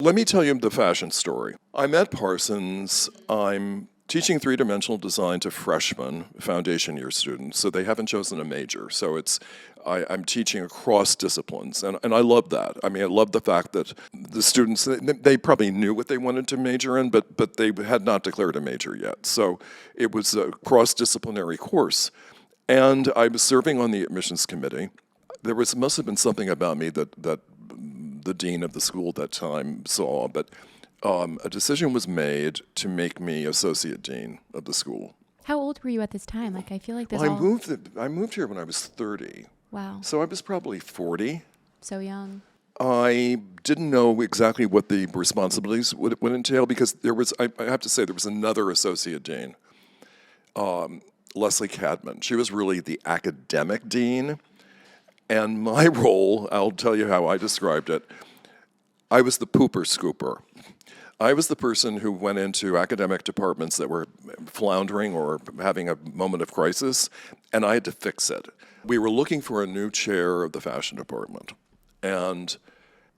Let me tell you the fashion story. I'm at Parsons. I'm teaching three-dimensional design to freshmen, foundation year students, so they haven't chosen a major. So I'm teaching across disciplines, and I love that. I mean, I love the fact that the students, they probably knew what they wanted to major in, but they had not declared a major yet. So it was a cross-disciplinary course. And I was serving on the admissions committee. There must have been something about me that the dean of the school at that time saw, but a decision was made to make me associate dean of the school. How old were you at this time? Like, I feel like this I moved here when I was 30. Wow. So I was probably 40. So young. I didn't know exactly what the responsibilities would entail because I have to say, there was another associate dean, Leslie Cadman. She was really the academic dean. And my role, I'll tell you how I described it, I was the pooper scooper. I was the person who went into academic departments that were floundering or having a moment of crisis, and I had to fix it. We were looking for a new chair of the fashion department, and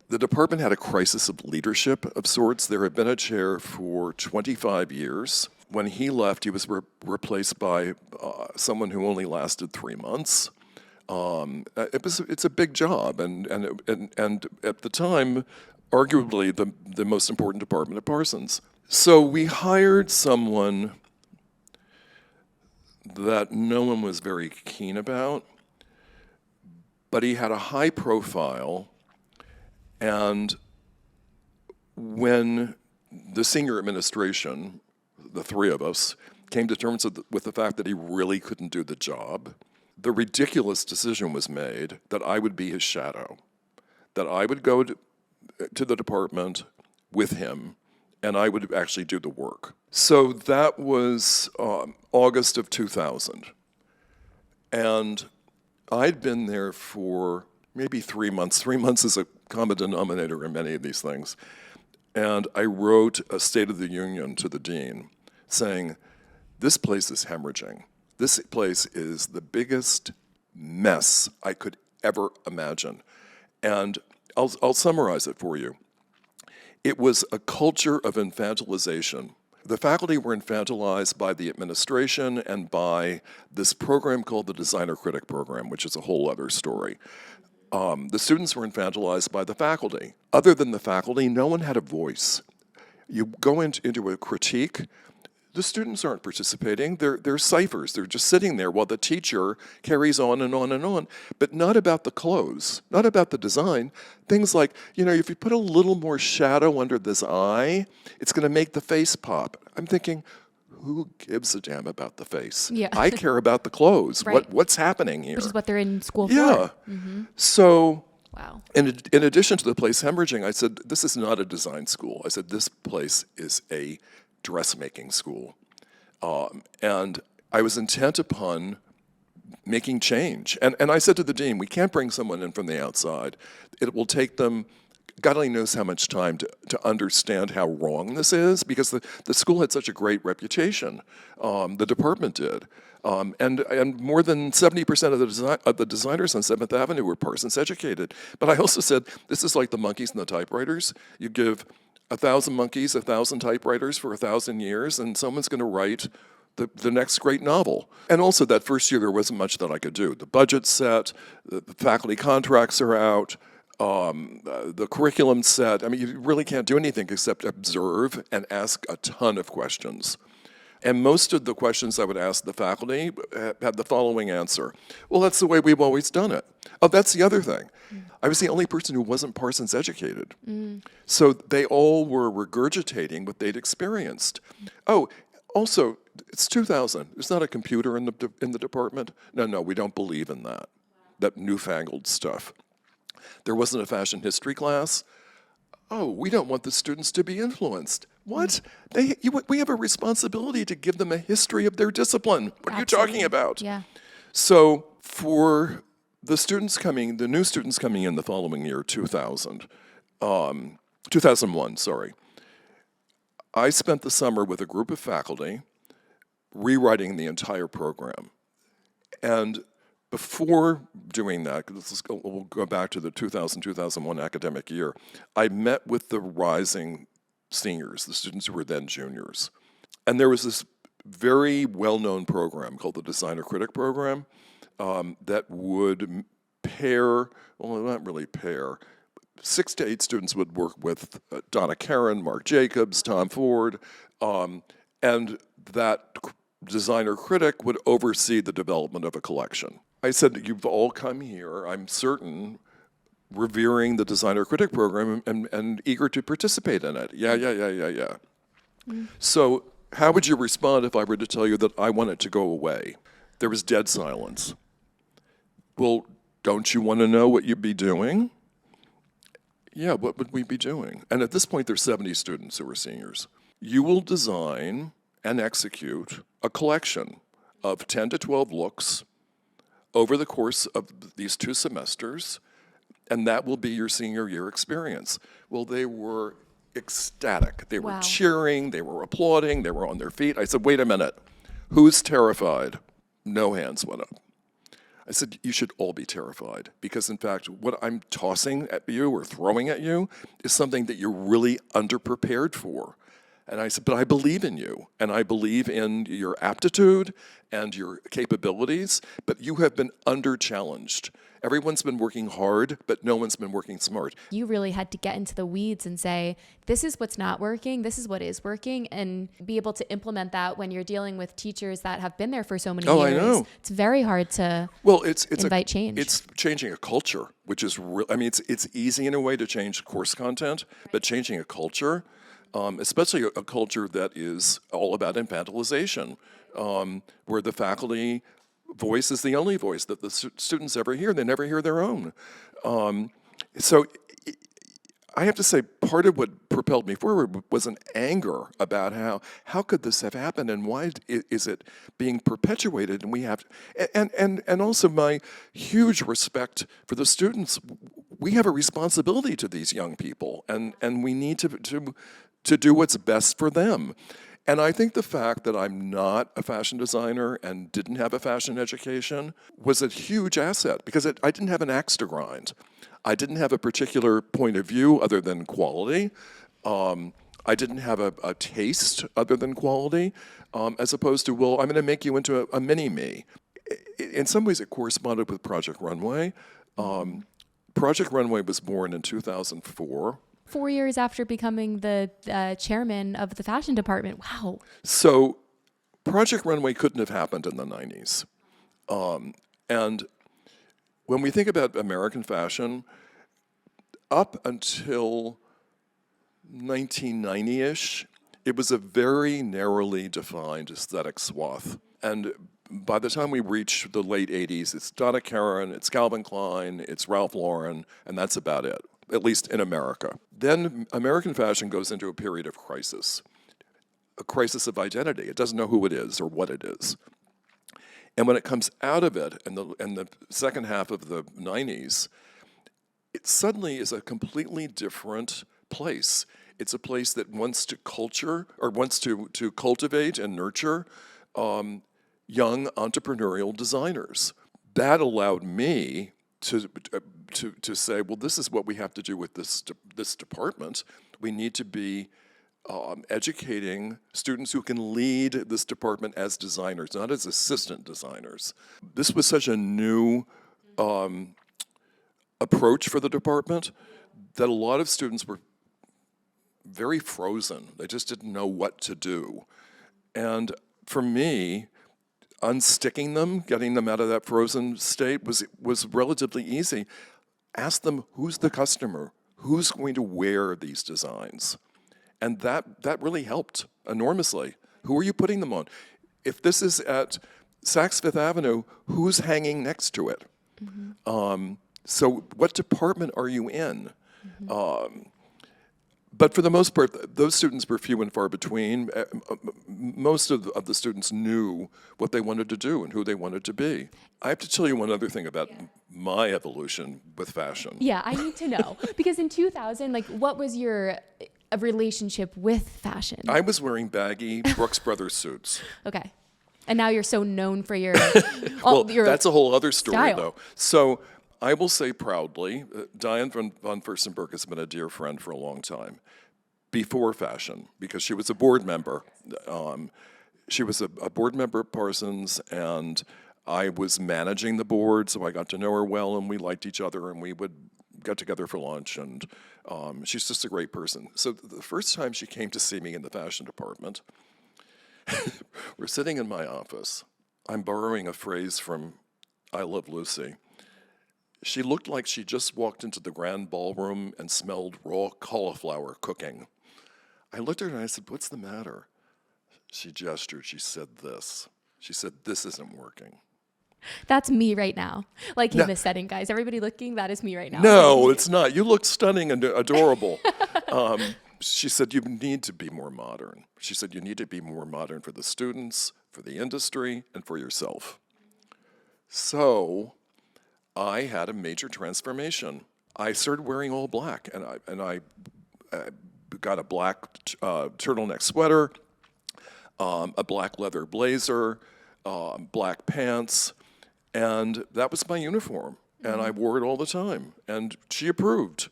the department had a crisis of leadership of sorts. There had been a chair for 25 years. When he left, he was replaced by someone who only lasted 3 months. It's a big job, and at the time, arguably the most important department at Parsons. So we hired someone that no one was very keen about, but he had a high profile, and when the senior administration, the three of us, came to terms with the fact that he really couldn't do the job, the ridiculous decision was made that I would be his shadow, that I would go to the department with him, and I would actually do the work. So that was August of 2000. And I'd been there for maybe 3 months. 3 months is a common denominator in many of these things. And I wrote a State of the Union to the dean saying, this place is hemorrhaging. This place is the biggest mess I could ever imagine. And I'll summarize it for you. It was a culture of infantilization. The faculty were infantilized by the administration and by this program called the Designer Critic Program, which is a whole other story. The students were infantilized by the faculty. Other than the faculty, no one had a voice. You go into a critique, the students aren't participating. They're ciphers. They're just sitting there while the teacher carries on and on and on, but not about the clothes, not about the design. Things like, if you put a little more shadow under this eye, it's going to make the face pop. I'm thinking, who gives a damn about the face? Yeah. I care about the clothes. Right. What's happening here? Which is what they're in school for. Yeah. Mm-hmm. So wow. in addition to the place hemorrhaging, I said, this is not a design school. I said, this place is a dressmaking school. And I was intent upon making change. And I said to the dean, we can't bring someone in from the outside. It will take them, God only knows how much time to understand how wrong this is, because the school had such a great reputation. The department did. And more than 70% of the designers on 7th Avenue were Parsons educated. But I also said, this is like the monkeys and the typewriters. You give 1,000 monkeys, 1,000 typewriters for 1,000 years, and someone's going to write the next great novel. And also that first year, there wasn't much that I could do. The budget's set, the faculty contracts are out, the curriculum's set. I mean, you really can't do anything except observe and ask a ton of questions. And most of the questions I would ask the faculty had the following answer. Well, that's the way we've always done it. Oh, that's the other thing. I was the only person who wasn't Parsons educated. So they all were regurgitating what they'd experienced. Oh, also, it's 2000. There's not a computer in the department. No, we don't believe in that newfangled stuff. There wasn't a fashion history class. Oh, we don't want the students to be influenced. What? We have a responsibility to give them a history of their discipline. What are you talking about? Yeah. So for the new students coming in the following year, 2001, I spent the summer with a group of faculty rewriting the entire program. And before doing that, 'cause we'll go back to the 2000-2001 academic year, I met with the rising seniors, the students who were then juniors. And there was this very well-known program called the Designer Critic Program that would pair, well, not really pair, 6 to 8 students would work with Donna Karan, Mark Jacobs, Tom Ford, and that designer critic would oversee the development of a collection. I said, you've all come here, I'm certain, revering the designer critic program and eager to participate in it. Yeah. So how would you respond if I were to tell you that I want it to go away? There was dead silence. Well, don't you want to know what you'd be doing? Yeah, what would we be doing? And at this point, there's 70 students who are seniors. You will design and execute a collection of 10 to 12 looks over the course of these 2 semesters, and that will be your senior year experience. Well, they were ecstatic. They were cheering, they were applauding, they were on their feet. I said, wait a minute, who's terrified? No hands went up. I said, you should all be terrified, because in fact, what I'm tossing at you or throwing at you is something that you're really underprepared for. And I said, but I believe in you, and I believe in your aptitude and your capabilities, but you have been under-challenged. Everyone's been working hard, but no one's been working smart. You really had to get into the weeds and say, this is what's not working, this is what is working, and be able to implement that when you're dealing with teachers that have been there for so many years. I know. It's very hard to invite change. It's changing a culture, which is I mean, it's easy in a way to change course content, but changing a culture, especially a culture that is all about infantilization, where the faculty voice is the only voice that the students ever hear. They never hear their own. So I have to say, part of what propelled me forward was an anger about how could this have happened, and why is it being perpetuated? And we have, and also my huge respect for the students. We have a responsibility to these young people, and we need to do what's best for them. And I think the fact that I'm not a fashion designer and didn't have a fashion education was a huge asset, because I didn't have an axe to grind. I didn't have a particular point of view other than quality. I didn't have a taste other than quality, as opposed to, well, I'm going to make you into a mini-me. In some ways, it corresponded with Project Runway. Project Runway was born in 2004. 4 years after becoming the chairman of the fashion department. Wow. So Project Runway couldn't have happened in the 90s. And when we think about American fashion, up until 1990-ish, it was a very narrowly defined aesthetic swath. And by the time we reach the late 80s, it's Donna Karan, it's Calvin Klein, it's Ralph Lauren, and that's about it, at least in America. Then American fashion goes into a period of crisis, a crisis of identity. It doesn't know who it is or what it is. And when it comes out of it in the second half of the 90s, it suddenly is a completely different place. It's a place that wants to cultivate and nurture young entrepreneurial designers. That allowed me to say, well, this is what we have to do with this department. We need to be educating students who can lead this department as designers, not as assistant designers. This was such a new approach for the department that a lot of students were very frozen. They just didn't know what to do. And for me, unsticking them, getting them out of that frozen state was relatively easy. Ask them, who's the customer? Who's going to wear these designs? And that really helped enormously. Who are you putting them on? If this is at Saks Fifth Avenue, who's hanging next to it? Mm-hmm. So what department are you in? Mm-hmm. But for the most part, those students were few and far between. Most of the students knew what they wanted to do and who they wanted to be. I have to tell you one other thing about my evolution with fashion. Yeah, I need to know. Because in 2000, what was your relationship with fashion? I was wearing baggy Brooks Brothers suits. Okay. And now you're so known for your, Well, your that's a whole other story, style. though. So I will say proudly, Diane von Furstenberg has been a dear friend for a long time, before fashion, because she was a board member. She was a board member at Parsons, and I was managing the board, so I got to know her well, and we liked each other, and we would get together for lunch, and she's just a great person. So the first time she came to see me in the fashion department, we're sitting in my office. I'm borrowing a phrase from I Love Lucy. She looked like she just walked into the grand ballroom and smelled raw cauliflower cooking. I looked at her and I said, "What's the matter?" She gestured. She said this. She said, "This isn't working." That's me right now. Like in this setting, guys. Everybody looking, that is me right now. No, it's not. You look stunning and adorable. She said, "You need to be more modern." She said, "You need to be more modern for the students, for the industry, and for yourself." So I had a major transformation. I started wearing all black, and I got a black turtleneck sweater, a black leather blazer, black pants, and that was my uniform. And I wore it all the time, and she approved.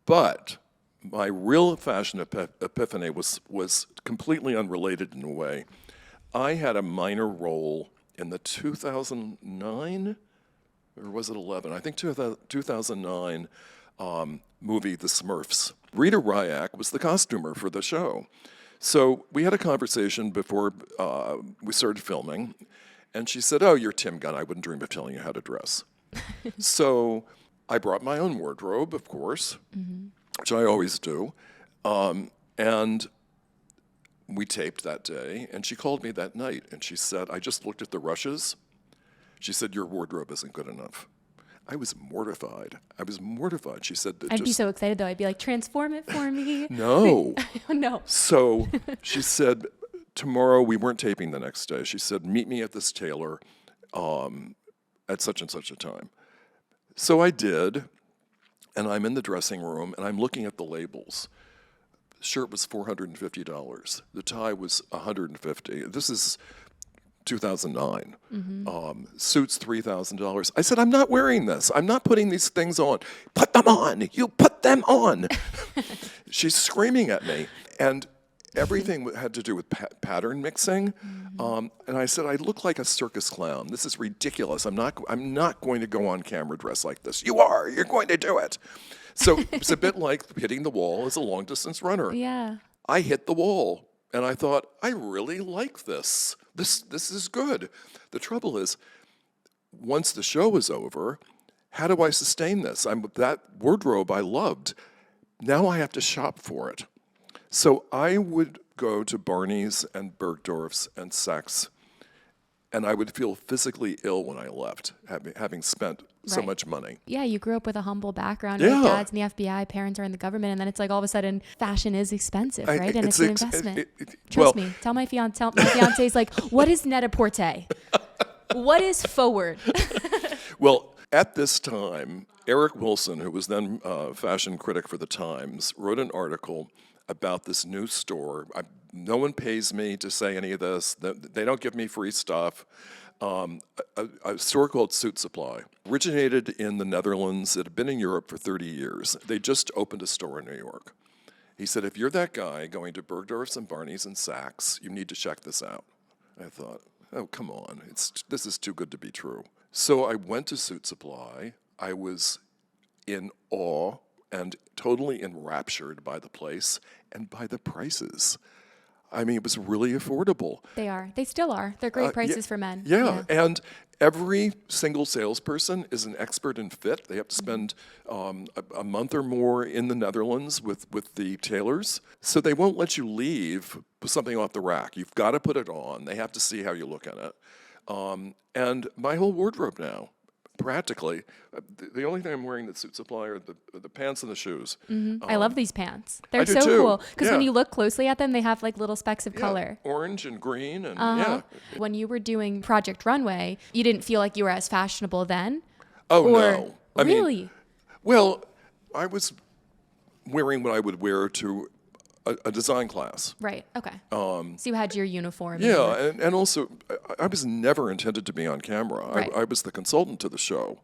But my real fashion epiphany was completely unrelated in a way. I had a minor role in the 2009, or was it 11? I think 2009 movie, The Smurfs. Rita Ryak was the costumer for the show. So we had a conversation before we started filming, and she said, "Oh, you're Tim Gunn. I wouldn't dream of telling you how to dress." So I brought my own wardrobe, of course, which I always do, and we taped that day, and she called me that night, and she said, "I just looked at the rushes." She said, "Your wardrobe isn't good enough." I was mortified. She said that I'd be so excited, though. I'd be like, transform it for me. No. No. So she said, tomorrow, we weren't taping the next day. She said, "Meet me at this tailor at such and such a time." So I did, and I'm in the dressing room, and I'm looking at the labels. The shirt was $450. The tie was $150. This is 2009. Suits $3,000. I said, "I'm not wearing this. I'm not putting these things on." "Put them on. You put them on." She's screaming at me, and everything had to do with pattern mixing. And I said, "I look like a circus clown. This is ridiculous. I'm not going to go on camera dressed like this." "You are. You're going to do it." So it's a bit like hitting the wall as a long distance runner. Yeah. I hit the wall, and I thought, I really like this. This is good. The trouble is, once the show was over, how do I sustain this? That wardrobe I loved. Now I have to shop for it. So I would go to Barney's and Bergdorf's and Saks, and I would feel physically ill when I left, having spent so much money. Yeah, you grew up with a humble background. Yeah. Your dad's in the FBI, parents are in the government, and then it's like all of a sudden fashion is expensive, right? And it's an investment. Trust me. Tell my fiance's like, "What is net-a-porter? What is forward?" Well, at this time, Eric Wilson, who was then fashion critic for The Times, wrote an article about this new store. No one pays me to say any of this. They don't give me free stuff. A store called Suit Supply originated in the Netherlands. It had been in Europe for 30 years. They just opened a store in New York. He said, "If you're that guy going to Bergdorf's and Barney's and Saks, you need to check this out." I thought, oh, come on. This is too good to be true. So I went to Suit Supply. I was in awe and totally enraptured by the place and by the prices. I mean, it was really affordable. They are. They still are. They're great prices for men. Yeah, and every single salesperson is an expert in fit. They have to spend a month or more in the Netherlands with the tailors. So they won't let you leave with something off the rack. You've got to put it on. They have to see how you look in it. And my whole wardrobe now, practically, the only thing I'm wearing that Suit Supply are the pants and the shoes. I love these pants. They're I do so too. cool. Because when Yeah. you look closely at them, they have like little specks of color. Orange and green, and When you were doing Project Runway, you didn't feel like you were as fashionable then? Oh, Or no. I mean, really? well, I was wearing what I would wear to a design class. Right. Okay. So you had your uniform. Yeah, and also I was never intended to be on camera. Right. I was the consultant to the show.